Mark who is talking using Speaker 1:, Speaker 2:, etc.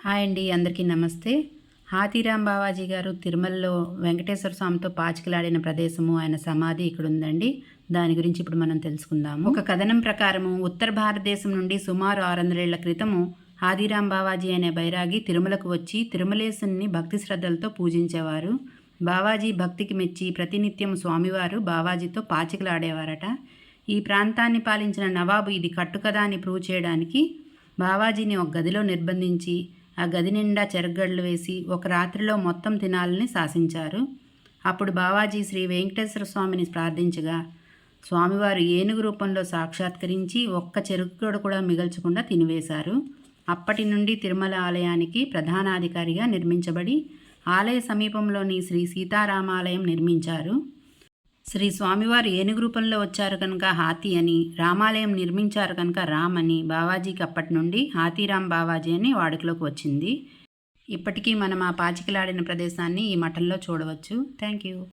Speaker 1: Hi అండి, అందరికీ నమస్తే. హాతీరాం బావాజీ గారు తిరుమలలో వెంకటేశ్వర స్వామితో పాచికలాడిన ప్రదేశము, ఆయన సమాధి ఇక్కడ ఉందండి. దాని గురించి ఇప్పుడు మనం తెలుసుకుందాము. ఒక కథనం ప్రకారము ఉత్తర భారతదేశం నుండి సుమారు 600 ఏళ్ల క్రితము హాతీరాం బావాజీ అనే బైరాగి తిరుమలకు వచ్చి తిరుమలేశుని భక్తి శ్రద్ధలతో పూజించేవారు. బావాజీ భక్తికి మెచ్చి ప్రతినిత్యం స్వామివారు బావాజీతో పాచికలాడేవారట. ఈ ప్రాంతాన్ని పాలించిన నవాబు ఇది కట్టుకథ అని ప్రూవ్ చేయడానికి బావాజీని ఒక గదిలో నిర్బంధించి ఆ గది నిండా చెరగడ్లు వేసి ఒక రాత్రిలో మొత్తం తినాలని శాసించారు. అప్పుడు బావాజీ శ్రీ వెంకటేశ్వర స్వామిని ప్రార్థించగా స్వామివారు ఏనుగు రూపంలో సాక్షాత్కరించి ఒక్క చెరుకుగడ కూడా మిగల్చకుండా తినివేశారు. అప్పటి నుండి తిరుమల ఆలయానికి ప్రధానాధికారిగా నిర్మించబడి ఆలయ సమీపంలోని శ్రీ సీతారామాలయం నిర్మించారు. శ్రీ స్వామివారు ఏనుగు రూపంలో వచ్చారు కనుక హాతీ అని, రామాలయం నిర్మించారు కనుక రామ్ అని బావాజీకి అప్పటి నుండి హాతీరాం బావాజీ అని వాడుకలోకి వచ్చింది. ఇప్పటికీ మనం ఆ పాచికలాడిన ప్రదేశాన్ని ఈ మఠంలో చూడవచ్చు. Thank you.